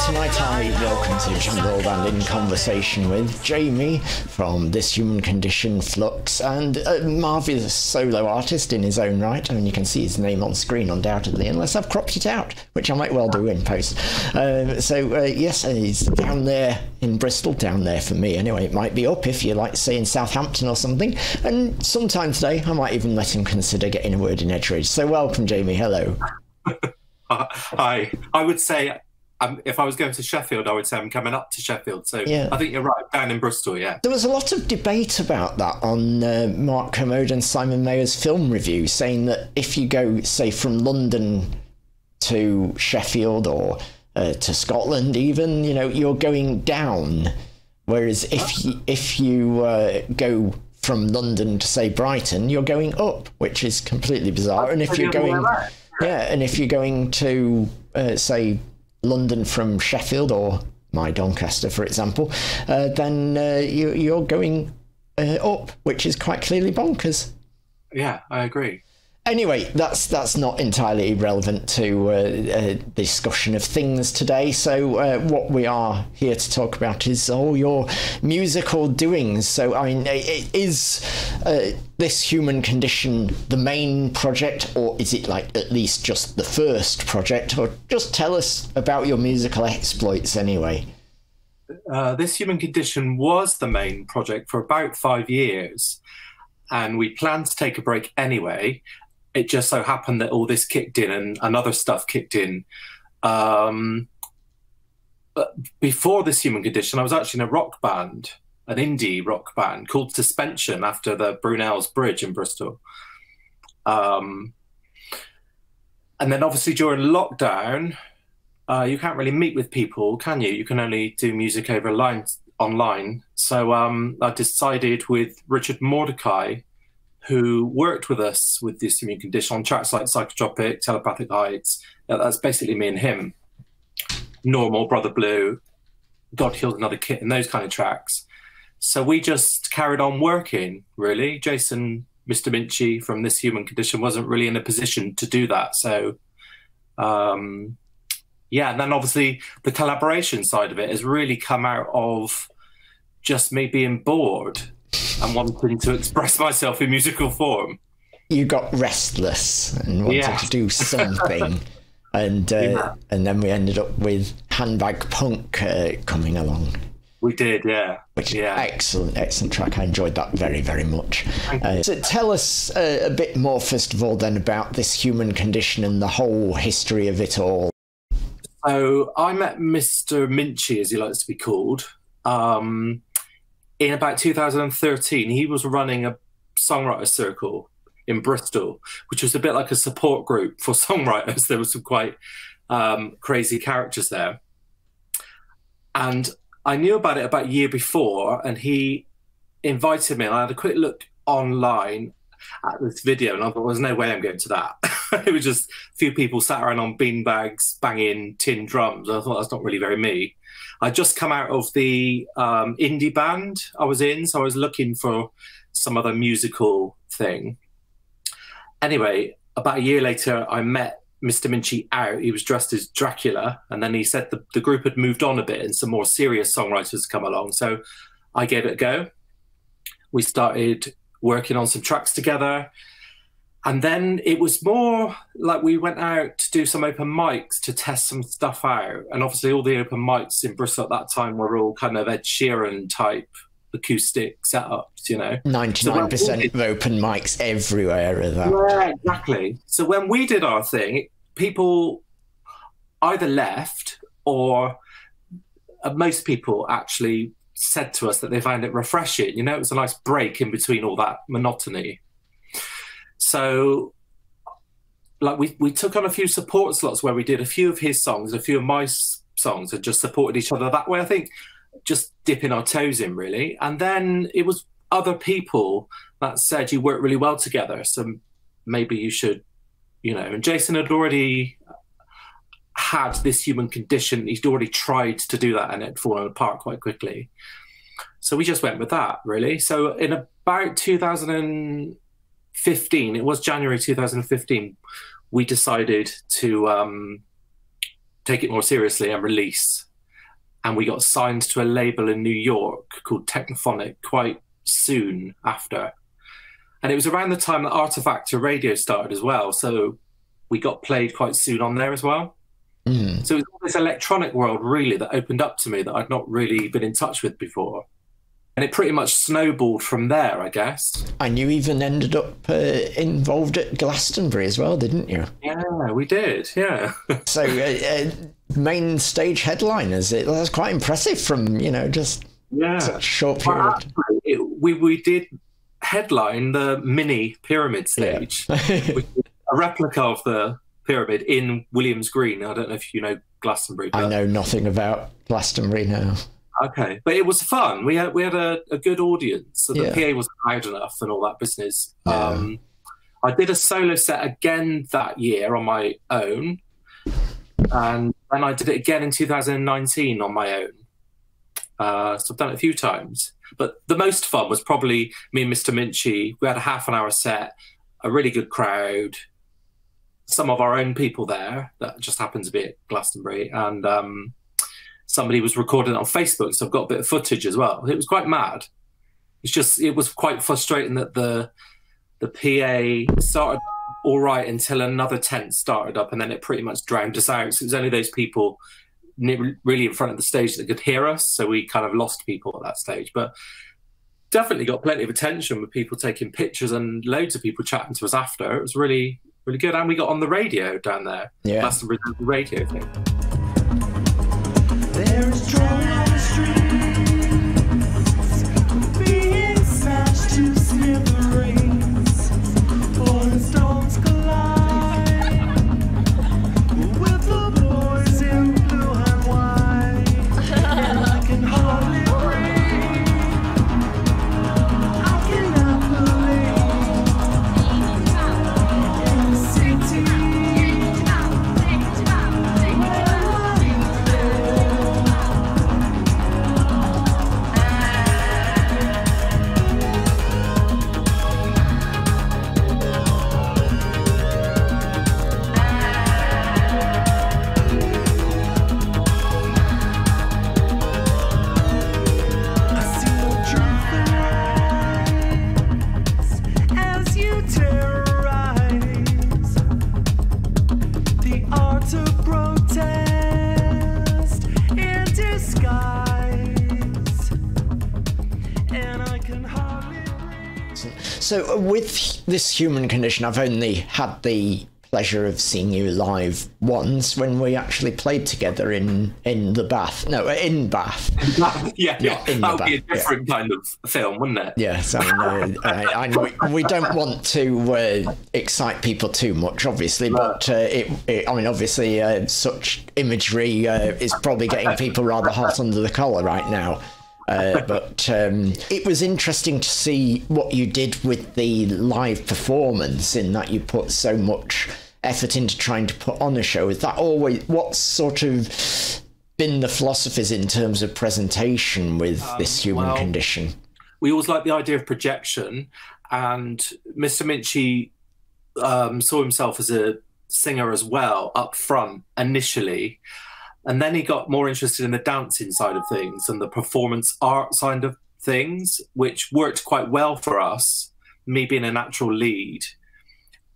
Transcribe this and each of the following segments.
Tonight I welcome to Jamal and in conversation with Jamie from This Human Condition, Flux, and a marvellous solo artist in his own right. I mean, you can see his name on screen undoubtedly, unless I've cropped it out, which I might well do in post. Yes, he's down there in Bristol, down there for me anyway. It might be up if you like, say, in Southampton or something, and sometime today I might even let him consider getting a word in edgeridge. So welcome, Jamie. Hello. Hi. I would say, if I was going to Sheffield, I would say I'm coming up to Sheffield. So yeah. I think you're right, down in Bristol, yeah. There was a lot of debate about that on Mark Kermode and Simon Mayer's film review, saying that if you go, say, from London to Sheffield or to Scotland even, you know, you're going down. Whereas if you go from London to, say, Brighton, you're going up, which is completely bizarre. And if you're going... Yeah, and if you're going to, say, London from Sheffield or my Doncaster, for example, then you're going up, which is quite clearly bonkers. Yeah, I agree. Anyway, that's not entirely irrelevant to a discussion of things today. So what we are here to talk about is all your musical doings. So, I mean, is This Human Condition the main project, or is it like at least just the first project? Or just tell us about your musical exploits anyway. This Human Condition was the main project for about 5 years, and we planned to take a break anyway. It just so happened that all this kicked in and other stuff kicked in. But before This Human Condition, I was actually in a rock band, an indie rock band called Suspension, after the Brunel's Bridge in Bristol. And then obviously during lockdown, you can't really meet with people, can you? You can only do music over online. So I decided with Richard Mordecai, who worked with us with This Human Condition on tracks like Psychotropic, Telepathic Heights. That's basically me and him. Normal, Brother Blue, God Heals Another Kitten, those kind of tracks. So we just carried on working, really. Jason, Mr. Minchie from This Human Condition wasn't really in a position to do that. So, yeah, and then obviously the collaboration side of it has really come out of just me being bored and wanting to express myself in musical form. You got restless and wanted to do something. And then we ended up with Handbag Punk coming along. We did, yeah. Which is excellent track. I enjoyed that very, very much. So tell us a bit more, first of all, then, about This Human Condition and the whole history of it all. So I met Mr. Minchie, as he likes to be called, in about 2013. He was running a songwriter circle in Bristol, which was a bit like a support group for songwriters. There were some quite crazy characters there. And I knew about it about a year before, and he invited me, and I had a quick look online, at this video, and I thought, well, there's no way I'm going to that. It was just a few people sat around on beanbags banging tin drums. I thought that's not really very me. I'd just come out of the indie band I was in, so I was looking for some other musical thing. Anyway, about a year later, I met Mr. Minchie out. He was dressed as Dracula, and then he said the group had moved on a bit and some more serious songwriters come along. So I gave it a go. We started working on some tracks together. And then it was more like we went out to do some open mics to test some stuff out. And obviously all the open mics in Bristol at that time were all kind of Ed Sheeran type acoustic setups, you know. 99% of open mics everywhere are that. Yeah, exactly. So when we did our thing, people either left or most people actually said to us that they found it refreshing. You know, it was a nice break in between all that monotony. So like we took on a few support slots where we did a few of his songs, a few of my songs, and just supported each other that way. I think just dipping our toes in, really. And then it was other people that said you work really well together, so maybe you should, you know. And Jason had already had this human condition. He'd already tried to do that and it had fallen apart quite quickly. So we just went with that, really. So in about 2015, it was January 2015, we decided to take it more seriously and release. And we got signed to a label in New York called Technophonic quite soon after. And it was around the time that Artifactor Radio started as well. So we got played quite soon on there as well. Mm. So it was this electronic world, really, that opened up to me that I'd not really been in touch with before. And it pretty much snowballed from there, I guess. And you even ended up involved at Glastonbury as well, didn't you? Yeah, we did, yeah. So main stage headliners, that's quite impressive from, you know, just such a short period. Well, actually, we did headline the mini pyramid stage, which is a replica of the pyramid in Williams Green. I don't know if you know Glastonbury. I know nothing about Glastonbury now. Okay, but it was fun. We had a good audience. So the PA wasn't loud enough and all that business. Yeah. I did a solo set again that year on my own, and then I did it again in 2019 on my own. So I've done it a few times. But the most fun was probably me and Mr. Minchie. We had a half-an-hour set, a really good crowd, some of our own people there that just happened to be at Glastonbury, and somebody was recording it on Facebook, so I've got a bit of footage as well. It was quite mad. It was quite frustrating that the PA started all right until another tent started up, and then it pretty much drowned us out. So it was only those people really in front of the stage that could hear us, so we kind of lost people at that stage. But definitely got plenty of attention with people taking pictures and loads of people chatting to us after. It was really, really good. And we got on the radio down there. Yeah. That's the radio thing. There is joy on the streets, being smashed to smithereens, falling stones collide with the boys in blue and white, and I can hardly breathe. I cannot believe in the city. So with this human condition, I've only had the pleasure of seeing you live once when we actually played together in the Bath. No, in Bath. Yeah. That would be a different kind of film, wouldn't it? Yes, I know we don't want to excite people too much, obviously, but I mean, obviously, such imagery is probably getting people rather hot under the collar right now. But it was interesting to see what you did with the live performance, in that you put so much effort into trying to put on a show. Is that always what's sort of been the philosophies in terms of presentation with this human condition? We always like the idea of projection, and Mr. Minchie saw himself as a singer as well up front initially, and then he got more interested in the dancing side of things and the performance art side of things, which worked quite well for us, me being a natural lead,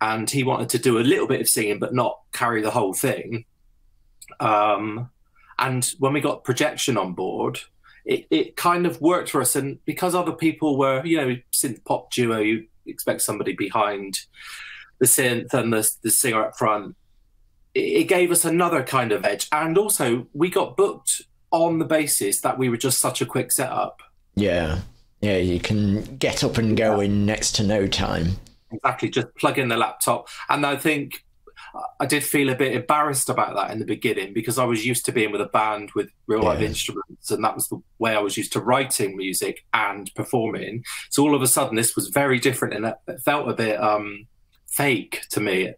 and he wanted to do a little bit of singing but not carry the whole thing. And when we got projection on board, it kind of worked for us. And because other people were, synth pop duo, you expect somebody behind the synth and the singer up front. It gave us another kind of edge. And also, we got booked on the basis that we were just such a quick setup. Yeah, you can get up and go in next to no time. Exactly, just plug in the laptop. And I think I did feel a bit embarrassed about that in the beginning, because I was used to being with a band with real live instruments, and that was the way I was used to writing music and performing. So all of a sudden this was very different, and it felt a bit fake to me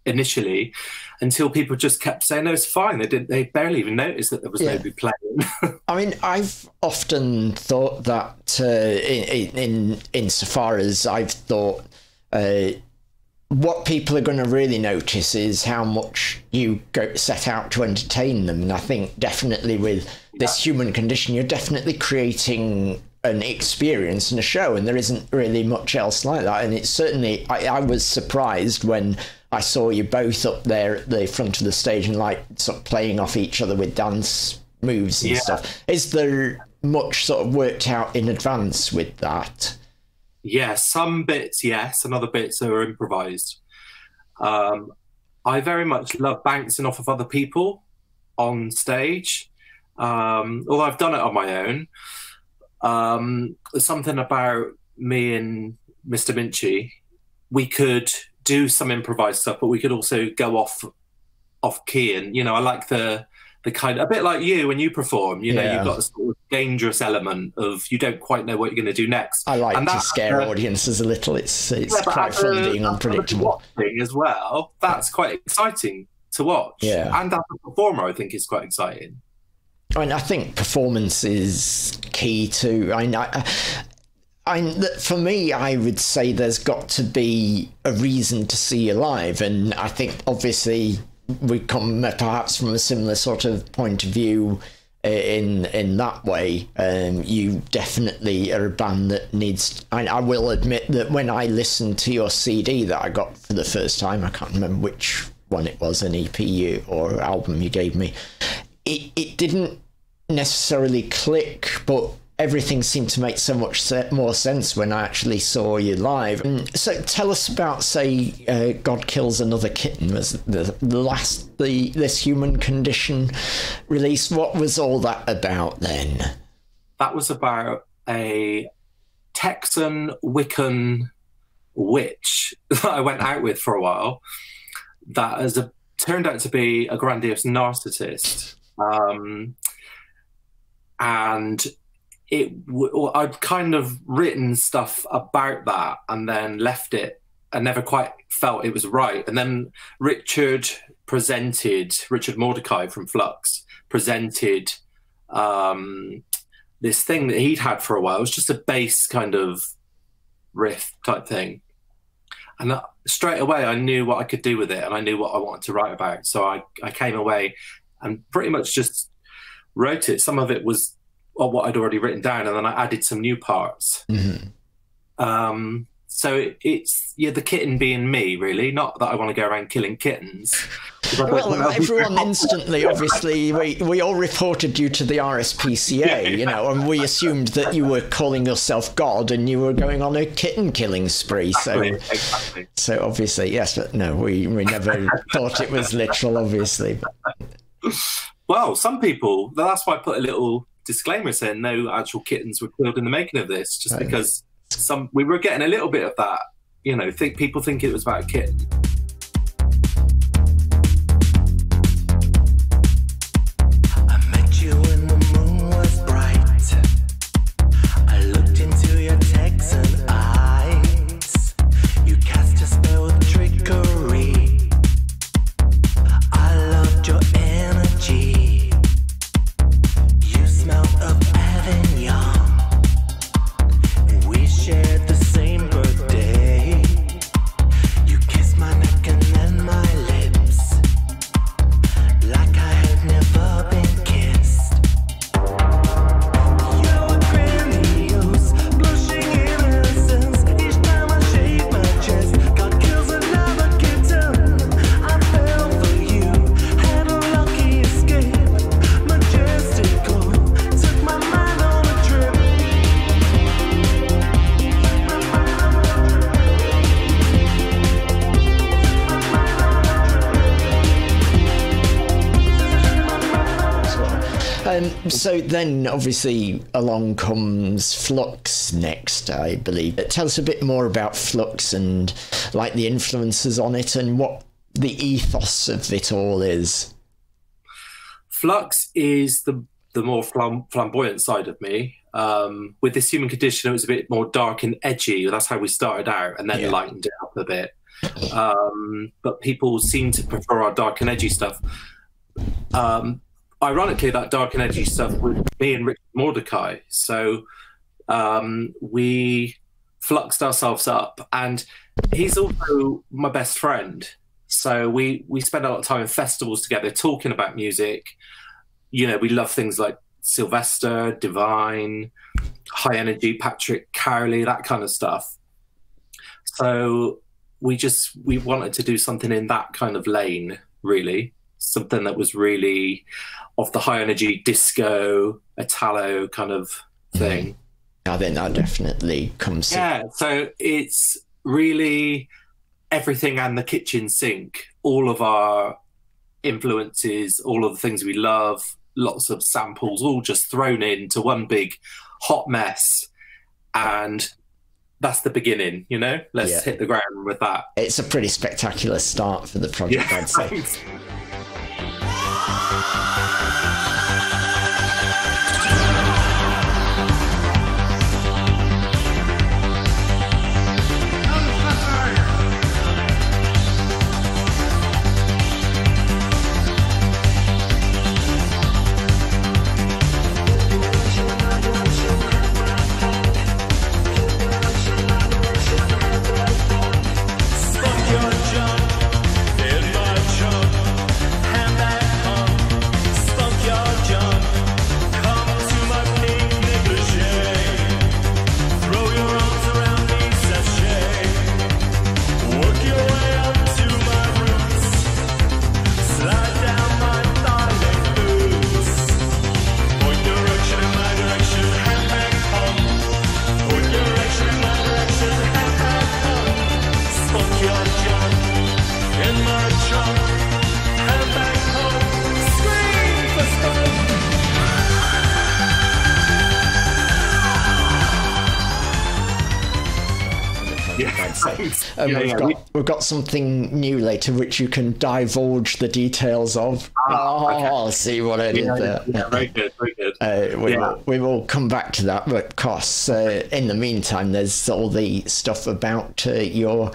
initially, until people just kept saying, no, it's fine. They barely even noticed that there was nobody playing. I mean, I've often thought that insofar as I've thought what people are going to really notice is how much you set out to entertain them. And I think definitely with this human condition, you're definitely creating an experience and a show, and there isn't really much else like that. And it's certainly, I was surprised when I saw you both up there at the front of the stage and like sort of playing off each other with dance moves and stuff. Is there much sort of worked out in advance with that? Yeah, some bits, yes, and other bits are improvised. I very much love bouncing off of other people on stage, although I've done it on my own. There's something about me and Mr. Minchie. We could do some improvised stuff, but we could also go off key. And, I like the kind of, a bit like you when you perform, you've got a sort of dangerous element of you don't quite know what you're going to do next. I like to scare audiences a little. It's quite fun being unpredictable. As well, that's quite exciting to watch. Yeah. And as a performer, I think it's quite exciting. I mean, I think performance is key too. For me, I would say there's got to be a reason to see you live, and I think obviously we come perhaps from a similar sort of point of view in that way. You definitely are a band that needs. I will admit that when I listened to your CD that I got for the first time, I can't remember which one it was, an EP or album you gave me, it didn't necessarily click, but everything seemed to make so much more sense when I actually saw you live. So tell us about, say, God Kills Another Kitten was this human condition release. What was all that about then? That was about a Texan Wiccan witch that I went out with for a while that turned out to be a grandiose narcissist. And I'd kind of written stuff about that and then left it and never quite felt it was right. And then Richard Mordecai from Flux presented this thing that he'd had for a while. It was just a bass kind of riff type thing. And straight away I knew what I could do with it, and I knew what I wanted to write about. So I came away and pretty much just wrote it. Some of it was what I'd already written down, and then I added some new parts. Mm-hmm. So it's the kitten being me, really. Not that I want to go around killing kittens. Well, everyone instantly, obviously, we all reported you to the RSPCA, and we assumed that you were calling yourself God and you were going on a kitten killing spree. Exactly. So obviously, yes, but no, we never thought it was literal, obviously. Well, some people, that's why I put a little disclaimer saying no actual kittens were killed in the making of this, just because we were getting a little bit of that, people think it was about a kitten. I met you when the moon was bright. So then, obviously, along comes Flux next, I believe. Tell us a bit more about Flux and, like, the influences on it and what the ethos of it all is. Flux is the more flamboyant side of me. With This Human Condition, it was a bit more dark and edgy. That's how we started out, and then lightened it up a bit. But people seem to prefer our dark and edgy stuff. Ironically, that dark and edgy stuff with me and Richard Mordecai. So we fluxed ourselves up, and he's also my best friend. So we spend a lot of time in festivals together talking about music. You know, we love things like Sylvester, Divine, High Energy, Patrick Cowley, that kind of stuff. So we wanted to do something in that kind of lane, really. Something that was really of the high energy disco, Italo kind of thing. I think that definitely comes. Yeah, so it's really everything and the kitchen sink, all of our influences, all of the things we love, lots of samples, all just thrown into one big hot mess. And that's the beginning, you know? Let's hit the ground with that. It's a pretty spectacular start for the project, I'd say. Thanks. We've got something new later which you can divulge the details of. Okay. See what I did there. Yeah, very good, very good. We will come back to that, but of course, in the meantime, there's all the stuff about your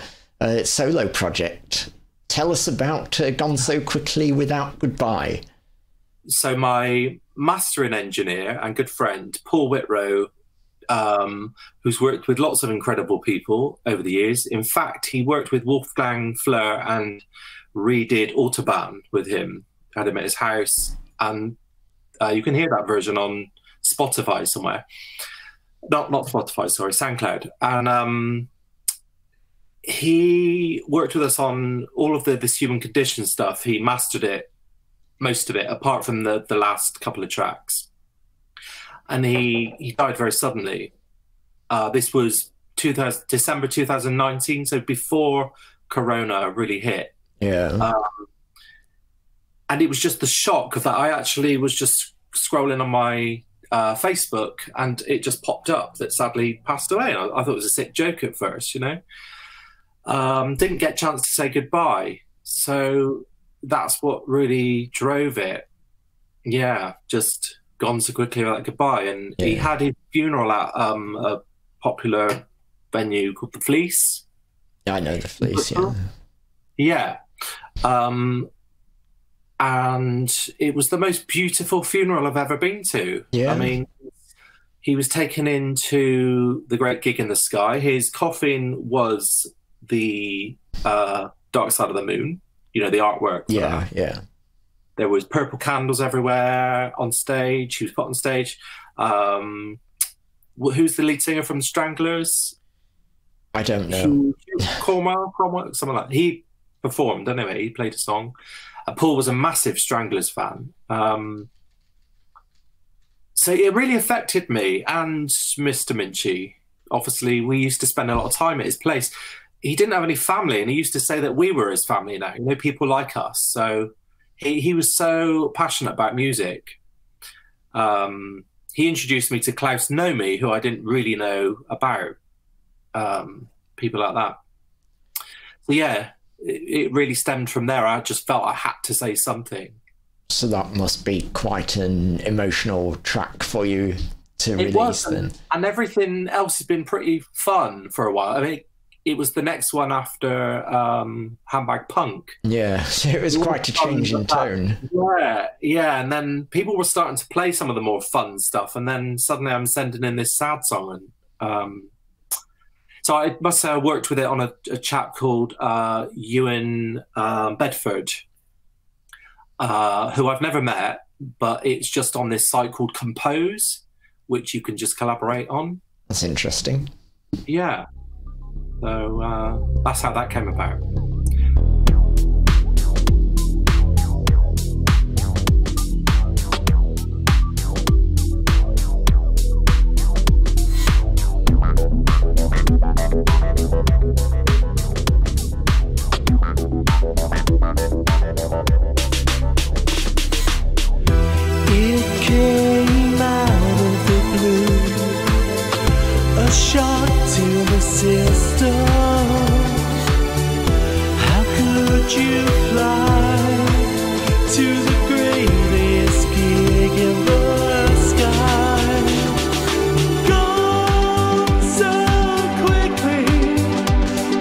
solo project. Tell us about Gone So Quickly Without Goodbye. So my mastering engineer and good friend, Paul Whitrow, who's worked with lots of incredible people over the years. In fact, he worked with Wolfgang Flür and redid Autobahn with him, had him at his house. And you can hear that version on Spotify somewhere. Not Spotify, sorry, SoundCloud. And he worked with us on all of This Human Condition stuff. He mastered it, most of it, apart from the last couple of tracks. And he died very suddenly. This was December 2019, so before Corona really hit. Yeah. And it was just the shock of that. I actually was just scrolling on my Facebook, and it just popped up that sadly passed away. I thought it was a sick joke at first, you know. Didn't get a chance to say goodbye. So that's what really drove it. Yeah, just gone so quickly without goodbye. And he had his funeral at a popular venue called the Fleece. Yeah, I know the Fleece. Yeah. And it was the most beautiful funeral I've ever been to. I mean, he was taken into the Great Gig in the Sky. His coffin was the Dark Side of the Moon, you know, the artwork. Yeah. There was purple candles everywhere on stage. He was put on stage. Who's the lead singer from Stranglers? I don't know. Cormac, something like that. He performed, anyway. He played a song. Paul was a massive Stranglers fan. So it really affected me and Mr. Minchie. Obviously, we used to spend a lot of time at his place. He didn't have any family, and he used to say that we were his family now, you know, people like us. So he was so passionate about music. he introduced me to Klaus Nomi, who I didn't really know about, people like that. So yeah, it really stemmed from there. I just felt I had to say something. So that must be quite an emotional track for you to release then. And everything else has been pretty fun for a while. I mean, it was the next one after Handbag Punk. Yeah, so it was quite a change in tone. Yeah, and then people were starting to play some of the more fun stuff, and then suddenly I'm sending in this sad song. And so I must say I worked with it on a chap called Ewan Bedford, who I've never met, but it's just on this site called Compose, which you can just collaborate on. That's interesting. Yeah. So that's how that came about. It came out of the blue, a shot to the system. How could you fly to the greatest gig in the sky? Gone so quickly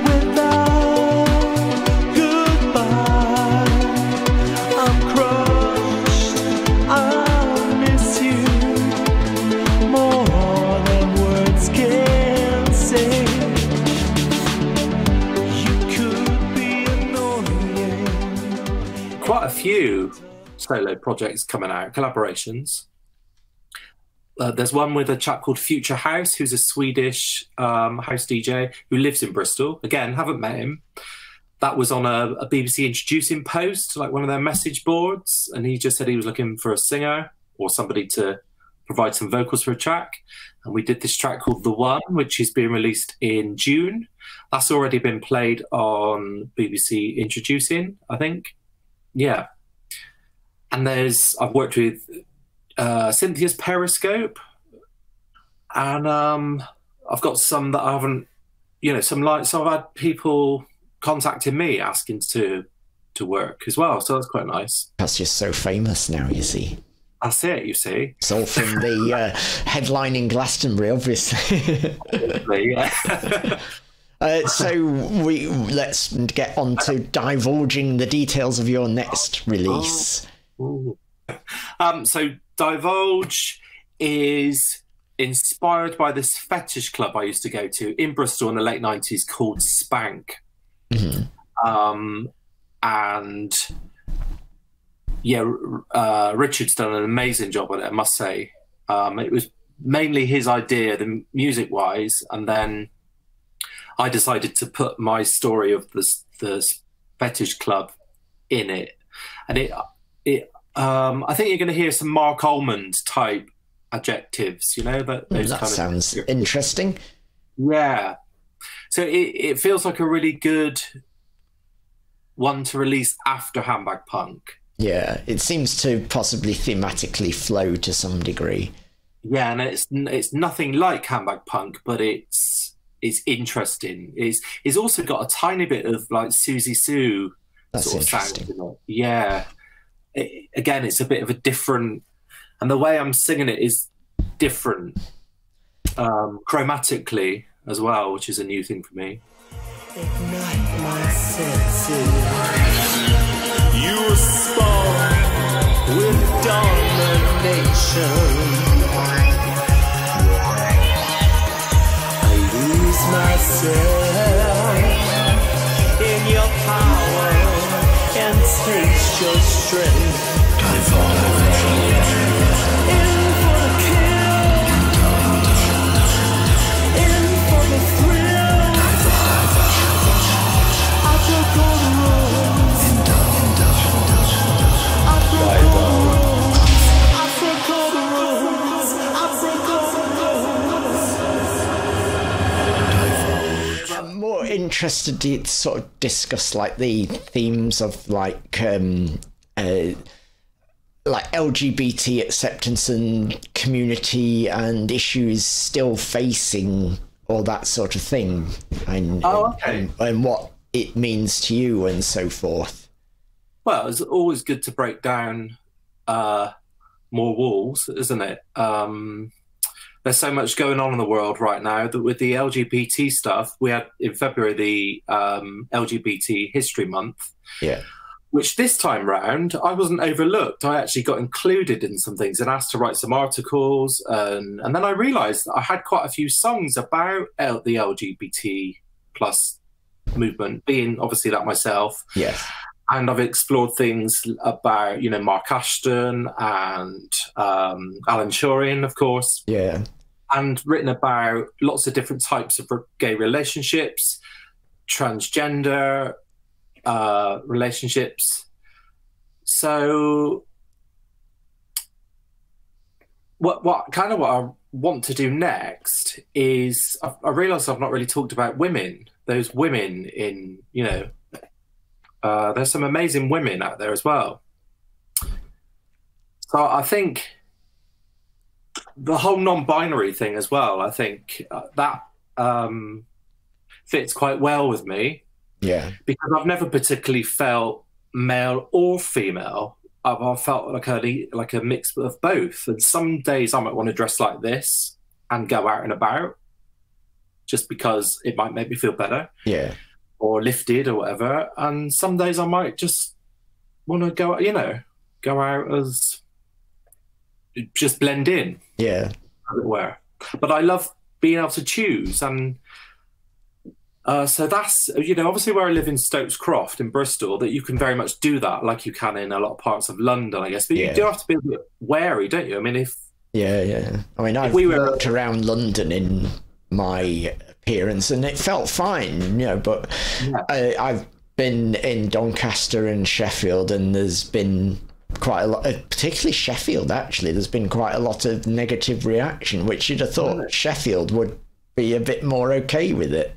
without goodbye. I'm crushed, I miss you more than words can say. You could be annoying. Quite a few solo projects coming out, collaborations. There's one with a chap called Future House, who's a Swedish house DJ who lives in Bristol. Again, haven't met him. That was on a BBC introducing post, like one of their message boards, and he just said he was looking for a singer or somebody to provide some vocals for a track. And we did this track called The One, which is being released in June. That's already been played on BBC Introducing, I think. Yeah. And I've worked with Cynthia's Periscope, and I've got some that I haven't, some I've had people contacting me asking to work as well, so that's quite nice. That's just so famous now, you see. That's it, you see. It's all from the headlining Glastonbury, obviously. Yeah. So let's get on to divulging the details of your next release. So Divulge is inspired by this fetish club I used to go to in Bristol in the late 90s called Spank. Mm-hmm. And yeah, Richard's done an amazing job on it, I must say. It was mainly his idea, the music-wise, and then I decided to put my story of the fetish club in it. And I think you're going to hear some Mark Almond type adjectives, that sounds interesting. Yeah. So it feels like a really good one to release after Handbag Punk. Yeah, it seems to possibly thematically flow to some degree. Yeah, and it's nothing like Handbag Punk, but it's interesting. It's also got a tiny bit of like Susie Sue sort of sound in it. Yeah. Again, it's a bit of a different, and the way I'm singing it is different, chromatically as well, which is a new thing for me. Ignite my senses. You were spawned with domination. I lose myself in your power and taste your strength. In for the kill, in for the thrill. I took all the roads. I broke all the rules. I broke all the rules. I broke all the rules. I'm more interested to sort of discuss like the themes of like like LGBT acceptance and community and issues still facing all that sort of thing, and and what it means to you and so forth. Well, it's always good to break down more walls, isn't it? There's so much going on in the world right now that with the LGBT stuff, we had in February the LGBT History Month. Yeah. Which this time round, I wasn't overlooked. I actually got included in some things and asked to write some articles. And then I realised that I had quite a few songs about the LGBT plus movement, being obviously that myself. Yes. And I've explored things about, you know, Mark Ashton and Alan Turing, of course. Yeah. And written about lots of different types of gay relationships, transgender relationships. So what I want to do next is I realize I've not really talked about women, those women in, you know, there's some amazing women out there as well. So I think the whole non-binary thing as well, I think that fits quite well with me. Yeah. Because I've never particularly felt male or female. I've felt like a mix of both. And some days I might want to dress like this and go out and about just because it might make me feel better. Yeah. Or lifted or whatever. And some days I might just want to go, you know, go out as just blend in. Yeah. As it were. But I love being able to choose. And so that's, you know, obviously where I live in Stokes Croft in Bristol, that you can very much do that like you can in a lot of parts of London, I guess. But you do have to be a bit wary, don't you? I mean, Yeah. I mean, I've walked around London in my appearance and it felt fine, you know, but I've been in Doncaster and Sheffield and there's been quite a lot, particularly Sheffield, actually, there's been quite a lot of negative reaction, which you'd have thought Sheffield would be a bit more okay with it.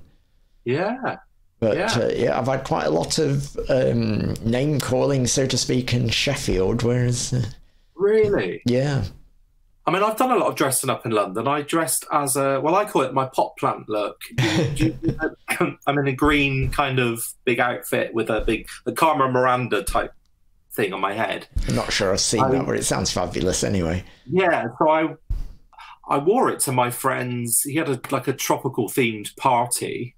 Yeah. But I've had quite a lot of name calling, so to speak, in Sheffield, whereas... Really? Yeah. I mean, I've done a lot of dressing up in London. I dressed as I call it my pot plant look. I'm in a green kind of big outfit with the Carmen Miranda type thing on my head. I'm not sure I've seen that, but it sounds fabulous anyway. Yeah, so I wore it to my friends. He had a tropical themed party.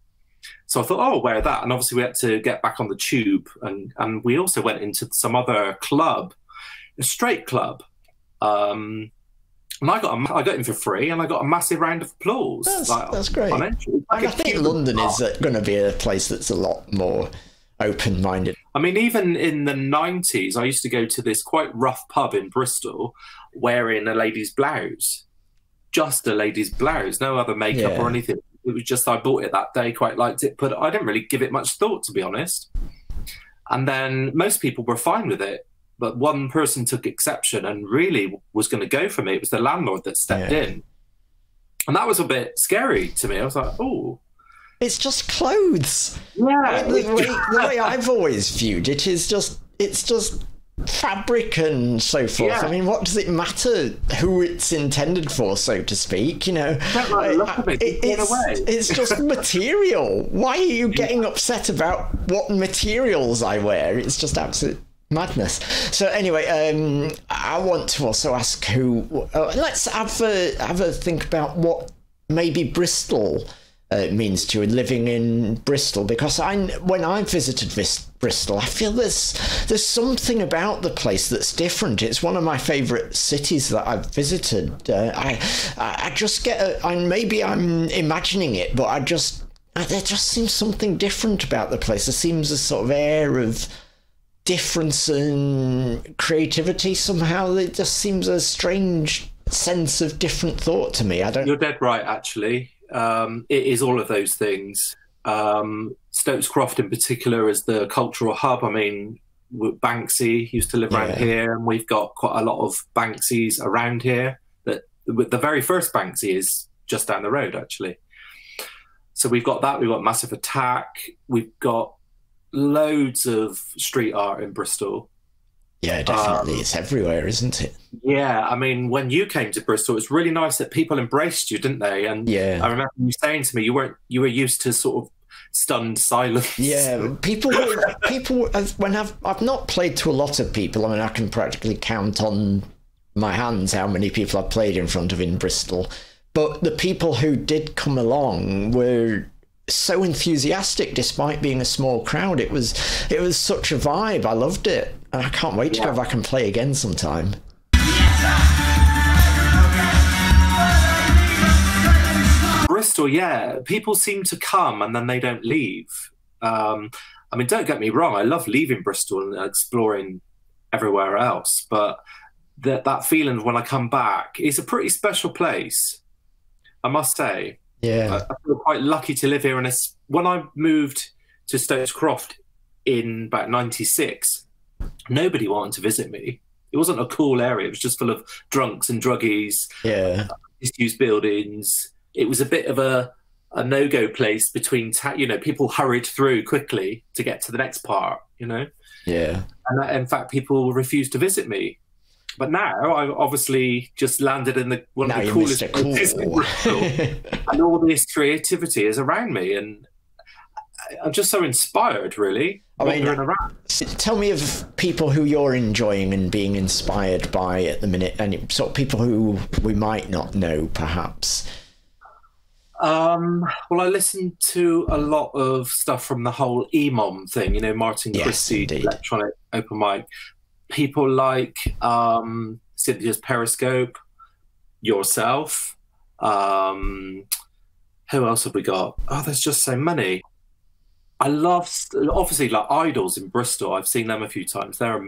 So I thought, oh, I'll wear that. And obviously we had to get back on the tube. And we also went into some other club, a straight club. And I got in for free and I got a massive round of applause. That's great. I think London is going to be a place that's a lot more open-minded. I mean, even in the 90s, I used to go to this quite rough pub in Bristol wearing a lady's blouse. Just a lady's blouse, no other makeup or anything. It was just I bought it that day, quite liked it, but I didn't really give it much thought, to be honest. And then most people were fine with it, but one person took exception and really was going to go for me. It was the landlord that stepped in. And that was a bit scary to me. I was like, oh. It's just clothes. Yeah. The way I've always viewed it is it's just fabric and so forth. I mean, what does it matter who it's intended for, so to speak? You know, it's just material. Why are you getting upset about what materials I wear? It's just absolute madness. So anyway, I want to also ask let's have a think about what maybe Bristol means to you, living in Bristol, because when I visited Bristol, I feel there's something about the place that's different. It's one of my favourite cities that I've visited. I just get maybe I'm imagining it, but there just seems something different about the place. There seems a sort of air of difference and creativity somehow. It just seems a strange sense of different thought to me. You're dead right, actually. It is all of those things. Stokes Croft in particular is the cultural hub. I mean, Banksy used to live around here, and we've got quite a lot of Banksys around here. The very first Banksy is just down the road, actually. So we've got that. We've got Massive Attack. We've got loads of street art in Bristol. Yeah, definitely. It's everywhere, isn't it? Yeah, I mean, when you came to Bristol, it's really nice that people embraced you, didn't they? And yeah, I remember you saying to me you were used to sort of stunned silence. Yeah, people. When I've not played to a lot of people. I mean, I can practically count on my hands how many people I've played in front of in Bristol. But the people who did come along were so enthusiastic, despite being a small crowd. It was such a vibe. I loved it, and I can't wait to go back and play again sometime. Bristol, yeah, people seem to come and then they don't leave. I mean, don't get me wrong, I love leaving Bristol and exploring everywhere else, but that feeling when I come back is a pretty special place, I must say. Yeah, I feel quite lucky to live here. And when I moved to Stokes Croft in about '96, nobody wanted to visit me. It wasn't a cool area. It was just full of drunks and druggies, disused buildings. It was a bit of a no-go place between, people hurried through quickly to get to the next part, Yeah. And in fact, people refused to visit me. But now I've obviously just landed in one of the coolest places in Bristol, and all this creativity is around me, and I'm just so inspired, really. Tell me of people who you're enjoying and being inspired by at the minute, and sort of people who we might not know, perhaps. Well, I listen to a lot of stuff from the whole EMOM thing, Martin Christie, indeed. Electronic Open Mic. People like Cynthia's Periscope, yourself. Who else have we got? Oh, there's just so many. I love, obviously, like Idols in Bristol. I've seen them a few times. They're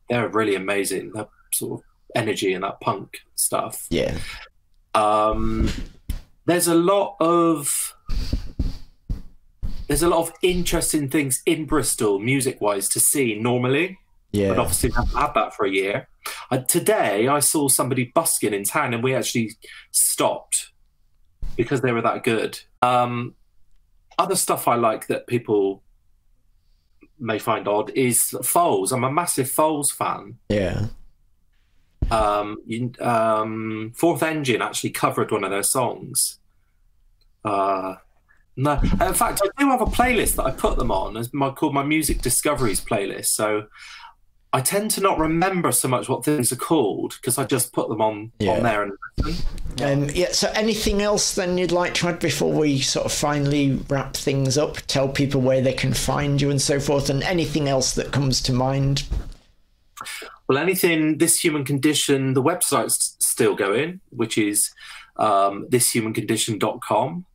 really amazing. That sort of energy and that punk stuff. Yeah. There's a lot of interesting things in Bristol, music-wise, to see normally. Yeah. But obviously, I haven't had that for a year. Today, I saw somebody busking in town, and we actually stopped because they were that good. Other stuff I like that people may find odd is Foals. I'm a massive Foals fan. Yeah. Fourth Engine actually covered one of their songs. No, in fact, I do have a playlist that I put them on, called my Music Discoveries playlist. So I tend to not remember so much what things are called because I just put them on there and listen. So anything else then you'd like to add before we sort of finally wrap things up? Tell people where they can find you and so forth, and anything else that comes to mind? Well, anything This Human Condition, the website's still going, which is thishumancondition.com.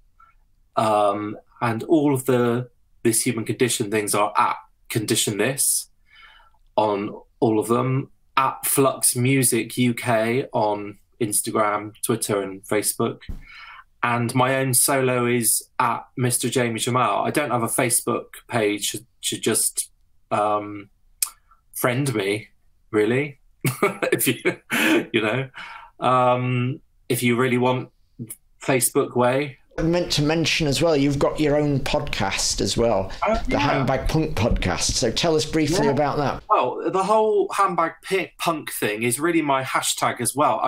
And all of the This Human Condition things are at Condition This on all of them, at Flux Music UK on Instagram, Twitter and Facebook. And my own solo is at Mr. Jamie Jamal. I don't have a Facebook page, should just friend me, really. If you really want Facebook way. I meant to mention as well, you've got your own podcast as well, the Handbag Punk podcast. So tell us briefly about that. Well, the whole Handbag Punk thing is really my hashtag as well.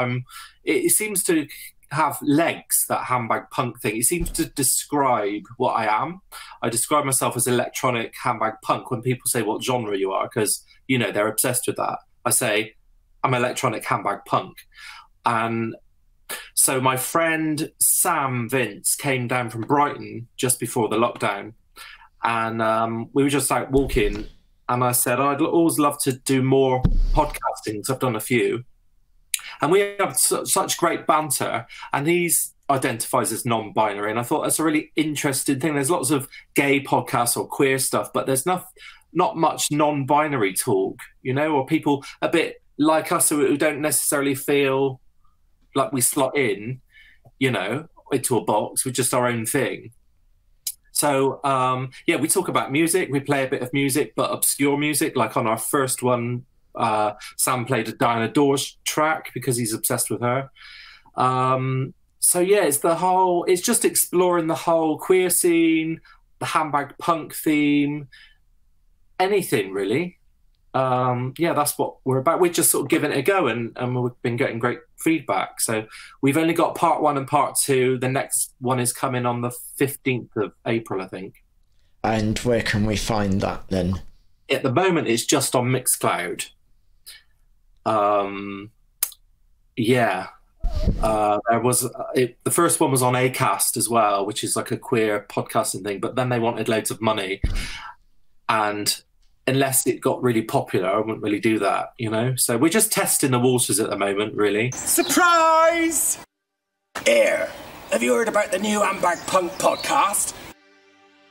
It seems to have legs, that Handbag Punk thing. It seems to describe what I am. I describe myself as electronic handbag punk when people say what genre you are, because, they're obsessed with that. I say, I'm electronic handbag punk. And so my friend Sam Vince came down from Brighton just before the lockdown, and we were just out walking, and I said, I'd always love to do more podcasting, so I've done a few. And we have such great banter, and he identifies as non-binary, and I thought that's a really interesting thing. There's lots of gay podcasts or queer stuff, but there's not much non-binary talk, or people a bit like us who don't necessarily feel like we slot in, into a box with just our own thing. So, we talk about music. We play a bit of music, but obscure music. Like on our first one, Sam played a Diana Dors track because he's obsessed with her. It's just exploring the whole queer scene, the handbag punk theme, anything really. yeah, that's what we're about. We're just sort of giving it a go, and we've been getting great feedback. So we've only got part 1 and part 2. The next one is coming on the 15th of April, I think. And where can we find that then? At the moment, it's just on Mixcloud. Yeah. There was the first one was on Acast as well, which is like a queer podcasting thing, but then they wanted loads of money, and unless it got really popular, I wouldn't really do that, you know? So we're just testing the waters at the moment, really. Surprise! Here, have you heard about the new Handbag Punk podcast?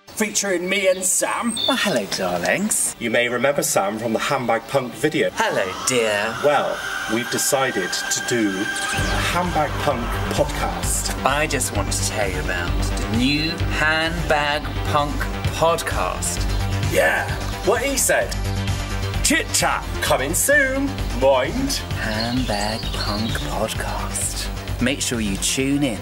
Featuring me and Sam. Oh, hello, darlings. You may remember Sam from the Handbag Punk video. Hello, dear. Well, we've decided to do a Handbag Punk podcast. I just want to tell you about the new Handbag Punk podcast. Yeah, what he said. Chit chat coming soon. Mind. Handbag Punk podcast. Make sure you tune in.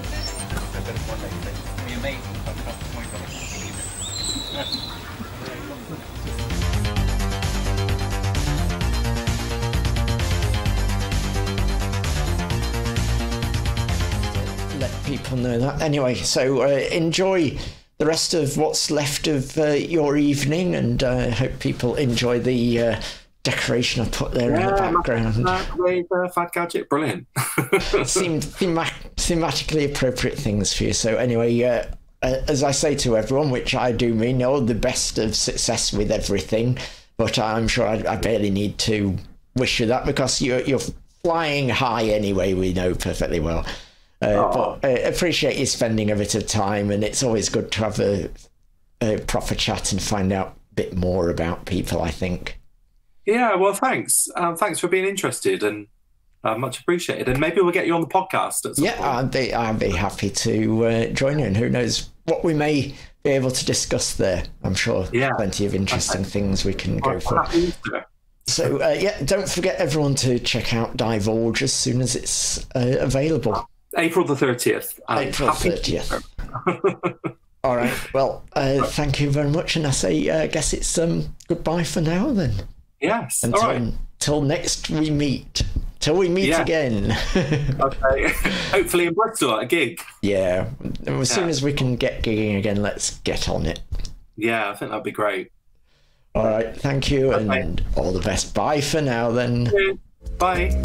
Let people know that. Anyway, so enjoy the rest of what's left of your evening, and I hope people enjoy the decoration I put there in the background. Fat gadget, brilliant. Seemed thematically appropriate things for you. So anyway, as I say to everyone, which I do mean, all the best of success with everything, but I'm sure I barely need to wish you that, because you're flying high anyway, we know perfectly well. But I appreciate you spending a bit of time, and it's always good to have a proper chat and find out a bit more about people, I think. Yeah, well, thanks. Thanks for being interested, and much appreciated. And maybe we'll get you on the podcast at some point. I'd be happy to join you, and who knows what we may be able to discuss there. I'm sure plenty of interesting things we can go for. So, don't forget everyone to check out Divulge as soon as it's available. April the 30th. April 30th. All right. Well, thank you very much. And I guess it's goodbye for now then. Yes. Until next we meet. Till we meet again. Okay. Hopefully in Bristol at a gig. Yeah. As soon as we can get gigging again, let's get on it. Yeah, I think that'd be great. All right. Thank you, and all the best. Bye for now then. Bye.